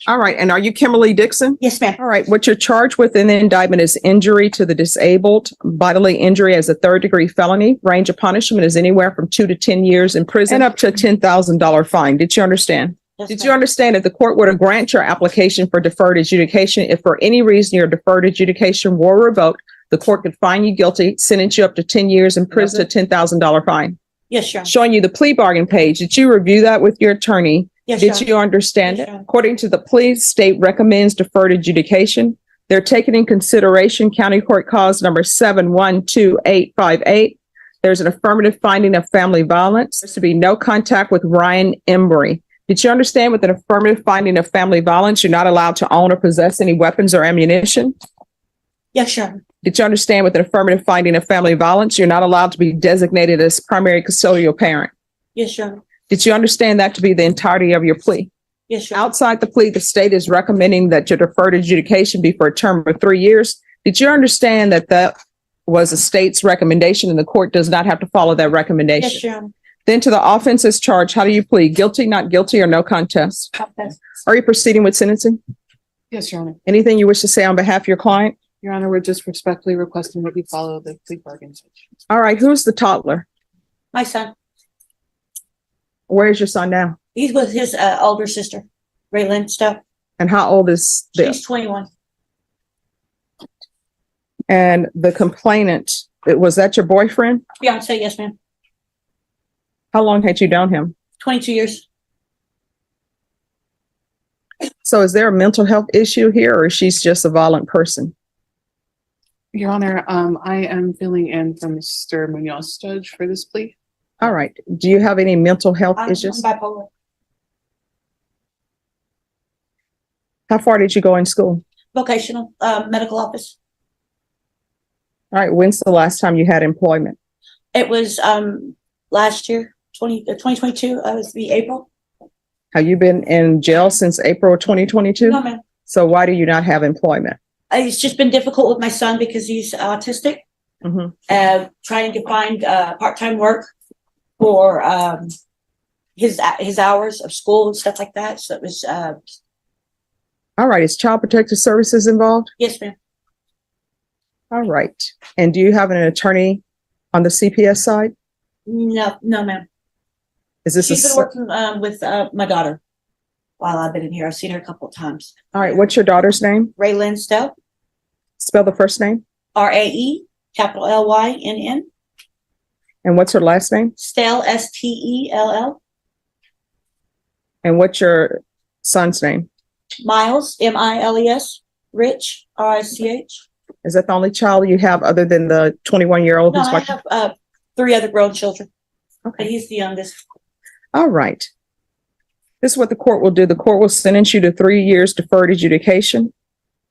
All right. And are you Kimberly Dixon? Yes, ma'am. All right. What you're charged with in the indictment is injury to the disabled, bodily injury as a third-degree felony. Range of punishment is anywhere from 2 to 10 years in prison and up to a $10,000 fine. Did you understand? Yes, Did ma'am. you understand that the court were to grant your application for deferred adjudication, if for any reason your deferred adjudication were revoked, the court could find you guilty, sentence you up to 10 years in prison, to a $10,000 fine? Yes, Your Honor. Showing you the plea bargain page. Did you review that with your attorney? Yes, Your Did Honor. you understand Yes, it? Your Honor. According to the plea, state recommends deferred adjudication. They're taking in consideration County Court Cause number 712858. There's an affirmative finding of family violence. There's to be no contact with Ryan Embry. Did you understand with an affirmative finding of family violence, you're not allowed to own or possess any weapons or ammunition? Yes, Your Honor. Did you understand with an affirmative finding of family violence, you're not allowed to be designated as primary custodial parent? Yes, Your Honor. Did you understand that to be the entirety of your plea? Yes, Your Honor. Outside the plea, the state is recommending that your deferred adjudication be for a term of 3 years. Did you understand that that was a state's recommendation and the court does not have to follow that recommendation? Yes, Your Honor. Then to the offenses charged, how do you plead? Guilty, not guilty, or no contest? Contest. Are you proceeding with sentencing? Yes, Your Honor. Anything you wish to say on behalf of your client? Your Honor, we're just respectfully requesting that you follow the plea bargain. All right, who's the toddler? My son. Where is your son now? He's with his older sister, Raylan Stowe. And how old is this? She's 21. And the complainant, was that your boyfriend? Fiance, yes, ma'am. How long had you known him? 22 years. So is there a mental health issue here or she's just a violent person? Your Honor, I am filling in for Mr. Munoz, Judge, for this plea. All right. Do you have any mental health I'm issues? bipolar. How far did you go in school? Vocational medical office. All right. When's the last time you had employment? It was last year, 2022. I was the April. Have you been in jail since April 2022? No, ma'am. So why do you not have employment? It's just been difficult with my son because he's autistic. Mhm. Trying to find part-time work for his hours of school and stuff like that. So it was All right. Is Child Protective Services involved? yes, ma'am. All right. And do you have an attorney on the CPS side? No, ma'am. Is this She's been a, working with my daughter while I've been in here. I've seen her a couple of times. all right. What's your daughter's name? Raylan Stowe, Spell the first name. RAE, capital LYNN, And what's her last name? Stell, STELL, And what's your son's name? Miles, MILES, Rich, RICH. Is that the only child you have other than the 21-year-old? No, who's I watching? have 3 other grown children, but Okay. he's the youngest. All right. This is what the court will do. The court will sentence you to 3 years deferred adjudication.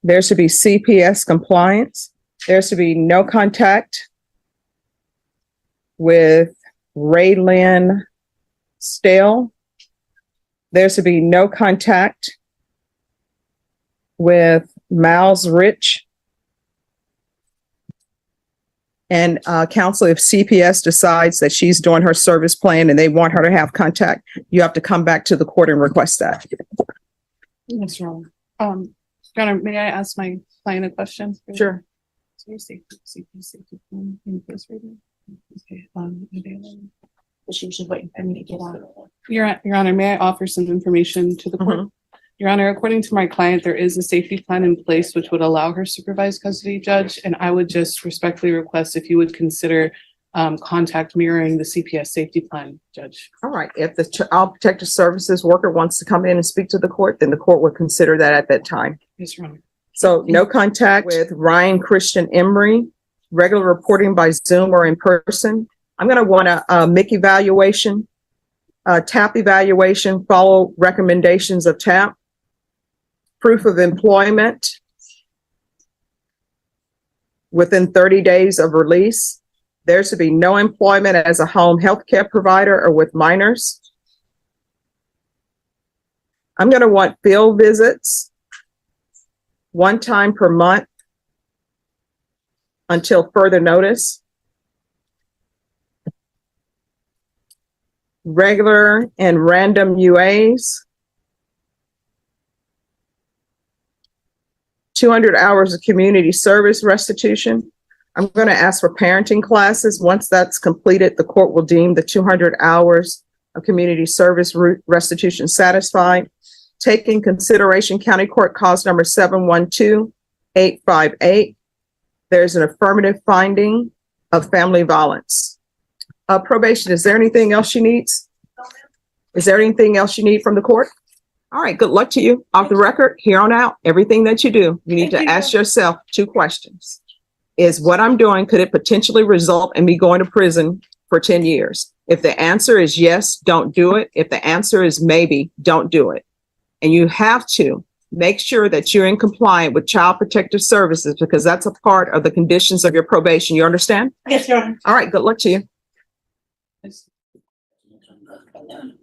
There's to be CPS compliance. There's to be no contact with Raylan Stale. There's to be no contact with Miles Rich. And counsel, if CPS decides that she's doing her service plan and they want her to have contact, you have to come back to the court and request that. Yes, Your Honor. Your Honor, may I ask my client a question? Sure. Okay, She was just waiting for me to get out of there. Your Honor, may I offer some information to the court? Your Honor, according to my client, there is a safety plan in place which would allow her supervised custody, Judge, and I would just respectfully request if you would consider contact mirroring the CPS safety plan, Judge. All right. If the Child Protective Services worker wants to come in and speak to the court, then the court would consider that at that time. Yes, Your Honor. So no contact with Ryan Christian Emery, regular reporting by Zoom or in person. I'm going to want a MIC evaluation, TAP evaluation, follow recommendations of TAP, proof of employment within 30 days of release. There's to be no employment as a home health care provider or with minors. I'm going to want field visits 1 time per month until further notice. Regular and random UAs. 200 hours of community service restitution. I'm going to ask for parenting classes. Once that's completed, the court will deem the 200 hours of community service restitution satisfied. Take in consideration County Court Cause number 712858. There's an affirmative finding of family violence. Probation, is there anything else she needs? Is there anything else you need from the court? All right, good luck to you. Off the record, here on out, everything that you do, you need to ask yourself 2 questions. Is what I'm doing, could it potentially result in me going to prison for 10 years? If the answer is yes, don't do it. If the answer is maybe, don't do it. And you have to make sure that you're in compliance with Child Protective Services, because that's a part of the conditions of your probation. You understand? Yes, Your Honor. All right, good luck to you.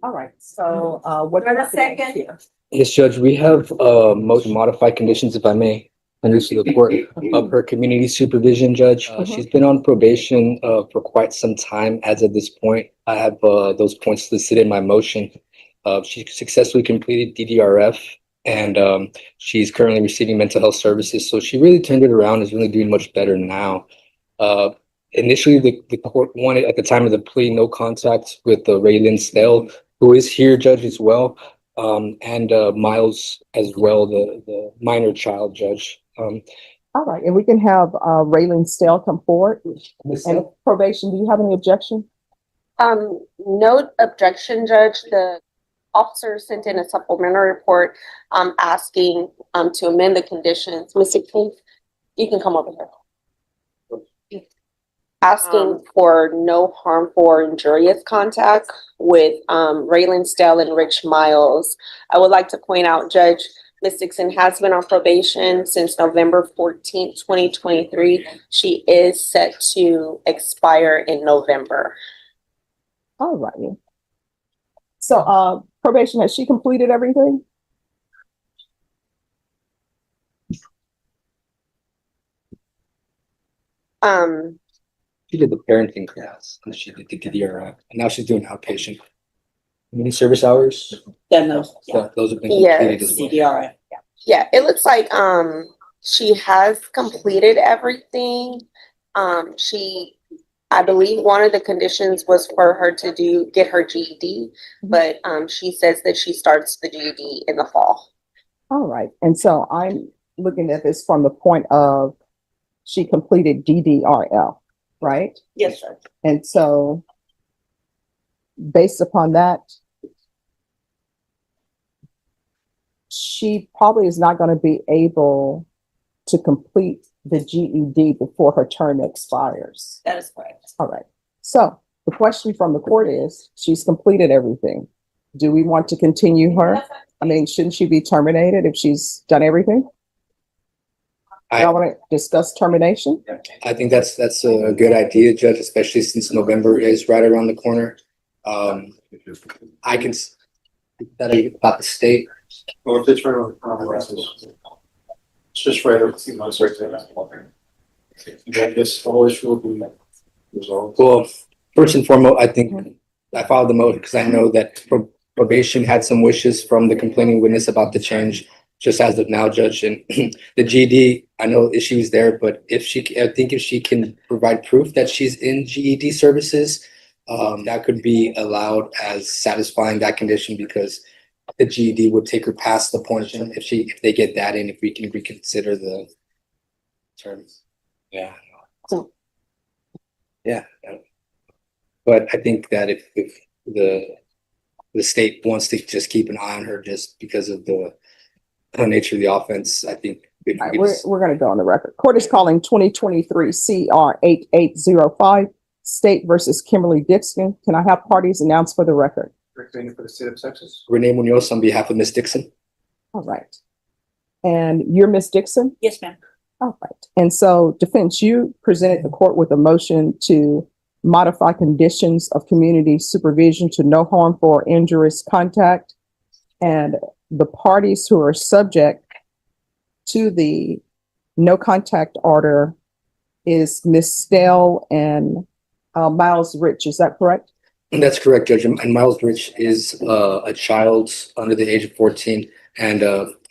All right, so, what? Do I have a second? Here? Yes, Judge, we have motion modified conditions, if I may, under the court of her community supervision, Judge. She's been on probation for quite some time as of this point. I have those points listed in my motion. She successfully completed DDRF, and she's currently receiving mental health services. So she really turned it around, is really doing much better now. Initially, the court wanted, at the time of the plea, no contact with Raylan Stell, who is here, Judge, as well. And Miles as well, the minor child, Judge. All right, and we can have Raylan Stell come forward. And probation, do you have any objection? No objection, Judge. The officer sent in a supplementary report asking to amend the conditions. Mr. King, you can come over here. Asking for no harmful or injurious contact with Raylan Stell and Rich Miles. I would like to point out, Judge, Ms. Dixon has been on probation since November 14th, 2023. She is set to expire in November. All righty. So, probation, has she completed everything? She did the parenting class, and she did the DDRF, and now she's doing outpatient. Community service hours, Then those, so those have been Yes. completed as well. CDRA. Yeah, it looks like she has completed everything. I believe one of the conditions was for her to get her GED, but she says that she starts the GED in the fall. All right, and so I'm looking at this from the point of she completed DDRL, right? Yes, sir. And so based upon that, she probably is not going to be able to complete the GED before her term expires. That is correct. All right. So the question from the court is, she's completed everything. Do we want to continue her? I mean, shouldn't she be terminated if she's done everything? Y'all want to discuss termination? I think that's a good idea, Judge, especially since November is right around the corner. I can that about the state. Well, if it's right on the license, it's just right over 2 months right there. Then this whole issue will be resolved. Well, first and foremost, I think I filed the motion because I know that probation had some wishes from the complaining witness about the change. Just as of now, Judge, and the GED, I know issues there, but I think if she can provide proof that she's in GED services, that could be allowed as satisfying that condition, because the GED would take her past the point if they get that in, if we can reconsider the terms. Yeah. Yeah. But I think that if the state wants to just keep an eye on her just because of the nature of the offense, I think All right, we're going to go on the record. Court is calling 2023 CR 8805 State versus Kimberly Dixon. Can I have parties announced for the record? Representative for the state of Texas. Renee Munoz on behalf of Ms. Dixon. All right. And you're Miss Dixon? Yes, ma'am. All right. And so defense, you presented the court with a motion to modify conditions of community supervision to no harmful or injurious contact. And the parties who are subject to the no contact order is Ms. Stell and Miles Rich. Is that correct? That's correct, Judge. And Miles Rich is a child under the age of 14. And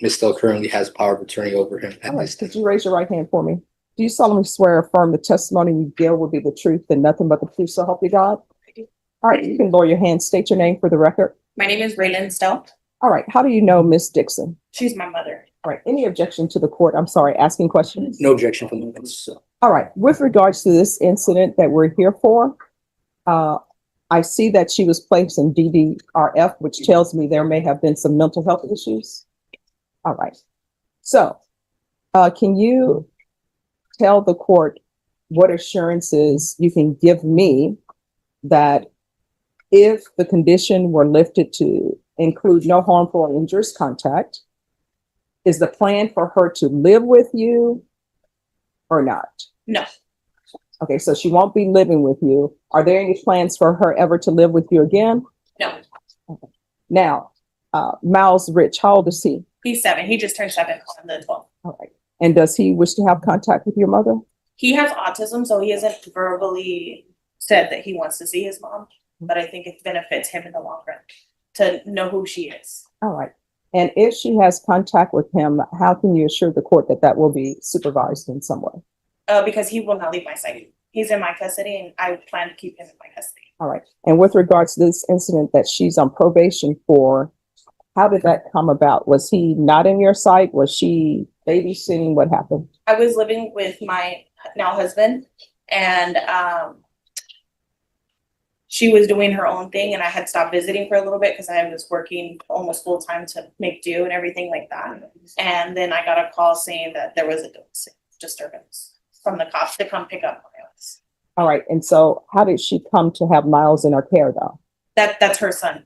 Ms. Stell currently has power of attorney over him at All right, this time. could you raise your right hand for me? Do you solemnly swear or affirm the testimony you give will be the truth and nothing but the truth, so help you God? I do. All right, you can lower your hand, state your name for the record. My name is Raylan Stell. All right, how do you know Miss Dixon? She's my mother. All right, any objection to the court? I'm sorry, asking questions? No objection from the witness. All right, with regards to this incident that we're here for, I see that she was placed in DDRF, which tells me there may have been some mental health issues. All right, so can you tell the court what assurances you can give me that if the condition were lifted to include no harmful or injurious contact, is the plan for her to live with you or not? No. Okay, so she won't be living with you. Are there any plans for her ever to live with you again? No. Now, Miles Rich, how old is he? He's 7. He just turned 7 on the 12th. All right. And does he wish to have contact with your mother? He has autism, so he hasn't verbally said that he wants to see his mom, but I think it benefits him in the long run to know who she is. All right. And if she has contact with him, how can you assure the court that that will be supervised in some way? Because he will not leave my sight. He's in my custody, and I plan to keep him in my custody. All right. And with regards to this incident that she's on probation for, how did that come about? Was he not in your sight? Was she babysitting? What happened? I was living with my now husband, and she was doing her own thing, and I had stopped visiting for a little bit because I was working almost full time to make do and everything like that. And then I got a call saying that there was a disturbance from the cops to come pick up Miles. All right. And so how did she come to have Miles in her care though? That's her son.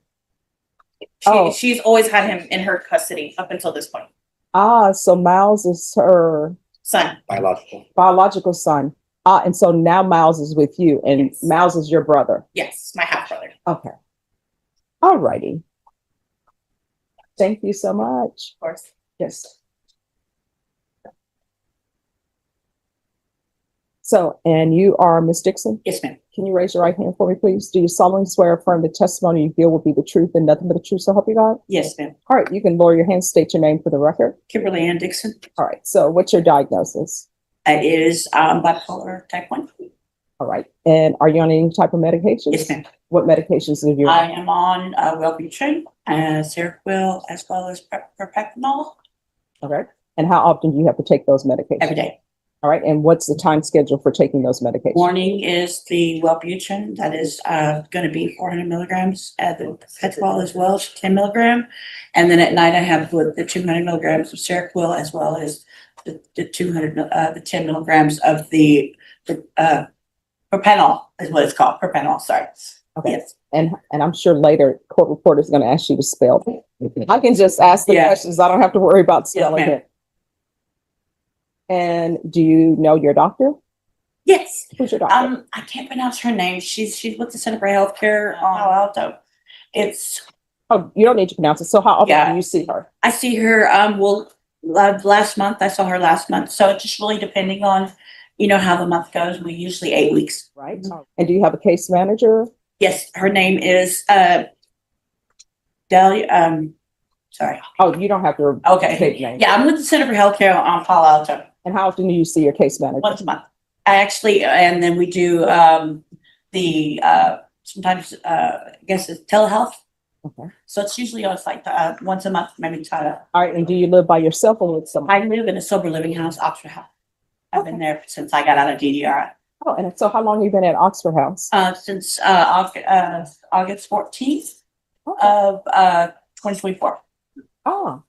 Oh. She's always had him in her custody up until this point. Ah, so Miles is her Son. Biological. biological son. Ah, and so now Miles is with you and Yes. Miles is your brother. Yes, my half brother. Okay. All righty. Thank you so much. Of course. Yes. So, and you are Miss Dixon? Yes, ma'am. Can you raise your right hand for me, please? Do you solemnly swear or affirm the testimony you give will be the truth and nothing but the truth, so help you God? Yes, ma'am. All right, you can lower your hand, state your name for the record. Kimberly Ann Dixon. All right, so what's your diagnosis? It is bipolar type 1. All right, and are you on any type of medications? Yes, ma'am. What medications are you I on? am on Wellbutrin, Seroquel, as well as Propranolol Okay, and how often do you have to take those medications? every day. All right, and what's the time schedule for taking those medications? Morning is the Wellbutrin, that is going to be 400 milligrams. The Petrol as well, 10 milligram. And then at night I have the 200 milligrams of Seroquel, as well as the 10 milligrams of the Propranolol is what it's called. Propranolol, sorry. Okay, Yes. and I'm sure later court reporter is going to ask you to spell it. I can just ask the Yeah. questions. I don't have to worry about spelling ma'am. it. And do you know your doctor? Yes. Who's your doctor? I can't pronounce her name. She's with the Center for Healthcare on Palo Alto. It's Oh, you don't need to pronounce it. So how often Yeah. do you see her? I see her last month. I saw her last month. So it's just really depending on, how the month goes. We usually 8 weeks. Right. And do you have a case manager? Yes, her name is Delia. Sorry. Oh, you don't have to. Okay. Take name. Yeah, I'm with the Center for Healthcare on Palo Alto And how often do you see your case manager? once a month. I actually, and then we do sometimes I guess it's telehealth. Okay. So it's usually like once a month, maybe. All right. And do you live by yourself or with someone? I live in a sober living house, Oxford House. I've been there since I got out of DDR. Oh, and so how long have you been at Oxford House? Since August 14th Okay. of 2024. Oh.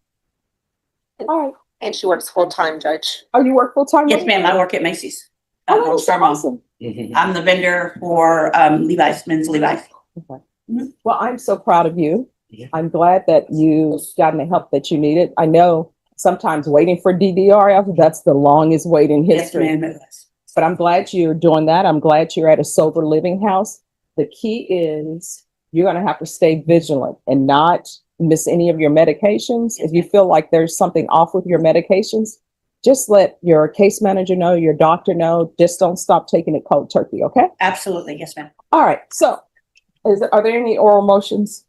All right. And she works full-time, Judge. Oh, you work full time? Yes, ma'am. I work at Macy's. Oh, that's so Fairmont. awesome. I'm the vendor for Levi's, men's Levi's. Okay. Mhm. Well, I'm so proud of you. Yeah. I'm glad that you gotten the help that you needed. I know sometimes waiting for DDR, that's the longest wait in Yes, history. ma'am. It was. But I'm glad you're doing that. I'm glad you're at a sober living house. The key is you're going to have to stay vigilant and not miss any of your medications. If you feel like there's something off with your medications, just let your case manager know, your doctor know. Just don't stop taking it cold turkey, okay? Absolutely. Yes, ma'am. All right. So are there any oral motions?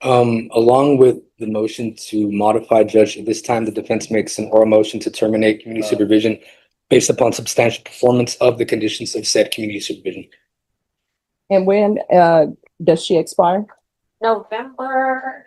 Along with the motion to modify, Judge, at this time, the defense makes an oral motion to terminate community supervision based upon substantial performance of the conditions of said community supervision. And when, does she expire? November